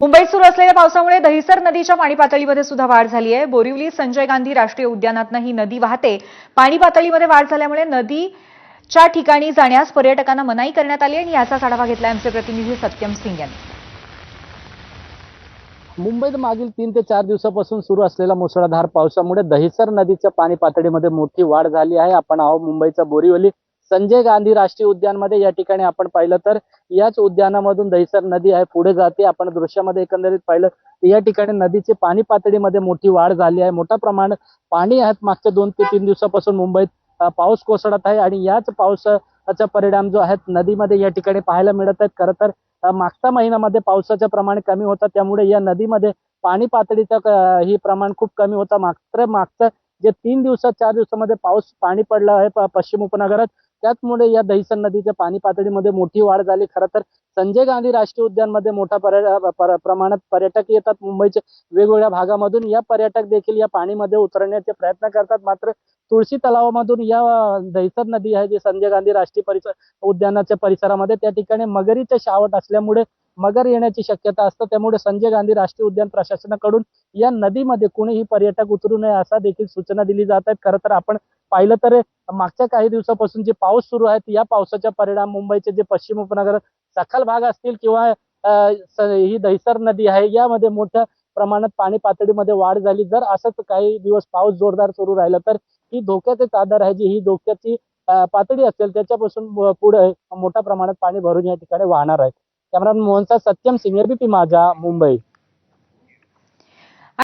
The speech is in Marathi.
मुंबईत सुरू असलेल्या पावसामुळे दहिसर नदीच्या पाणी पातळीमध्ये सुद्धा वाढ झाली आहे। बोरिवली संजय गांधी राष्ट्रीय उद्यानातून ही नदी वाहते। पाणी पातळीमध्ये वाढ झाल्यामुळे नदीच्या ठिकाणी जाण्यास पर्यटकांना मनाई करण्यात आली आहे। याचाच आढावा घेतला आमचे प्रतिनिधी सत्यम सिंग यांनी। मुंबईत मागील 3 ते 4 दिवसापासून सुरू असलेल्या मुसळधार पावसामुळे दहिसर नदीच्या पाणी पातळीमध्ये मोठी वाढ झाली आहे। आपण आहोत मुंबईच्या बोरिवली संजय गांधी राष्ट्रीय उद्यानमध्ये। या ठिकाणी आपण पाहिलं तर याच उद्यानामधून दहिसर नदी आहे पुढे जाते। आपण दृश्यामध्ये एकंदरीत पाहिलं तर या ठिकाणी नदीची पाणी पातळीमध्ये मोठी वाढ झाली आहे। मोठ्या प्रमाणात पाणी आहे। मागच्या 2 ते 3 दिवसापासून मुंबईत पाऊस कोसळत आहे आणि याच पावसाचा परिणाम जो आहे नदीमध्ये या ठिकाणी पाहायला मिळत आहे। खरं तर मागच्या महिन्यामध्ये पावसाचे प्रमाण कमी होतं, त्यामुळे या नदीमध्ये पाणी पातळीचं ही प्रमाण खूप कमी होतं। मात्र मागच्या जे 3 दिवसात 4 दिवसामध्ये पाणी पडला आहे पश्चिम उपनगरात, त्याचमुळे या दहिसर नदीच्या पाणी पातळीमध्ये मोठी वाढ झाली। खरं तर संजय गांधी राष्ट्रीय उद्यानमध्ये मोठ्या प्रमाणात पर्यटक येतात मुंबईच्या वेगवेगळ्या भागामधून। या पर्यटक देखील या पाणीमध्ये उतरण्याचे प्रयत्न करतात। मात्र तुळशी तलावामधून या दहिसर नदी आहे जी संजय गांधी राष्ट्रीय उद्यानाच्या परिसरामध्ये, त्या ठिकाणी मगरीचे शावट असल्यामुळे मगर येण्याची शक्यता असते। त्यामुळे संजय गांधी राष्ट्रीय उद्यान प्रशासनाकडून या नदीमध्ये कोणीही पर्यटक उतरू नये असा देखील सूचना दिली जात आहेत। खरं तर आपण पाहिलं तर मागच्या काही दिवसापासून जे पाऊस सुरू आहे या पावसाचा परिणाम मुंबईचे जे पश्चिम उपनगर सखल भाग असतील किंवा ही दहिसर नदी आहे यामध्ये मोठ्या प्रमाणात पाणी पातळीमध्ये वाढ झाली। जर असंच काही दिवस पाऊस जोरदार सुरू राहिला तर ही धोक्याची चादर आहे जी ही धोक्याची पातळी असेल त्याच्यापासून पुढे मोठ्या प्रमाणात पाणी भरून या ठिकाणी वाहणार आहे। कॅमेरामॅन मोहनचा सत्यम सिंग, एबीपी माझा, मुंबई।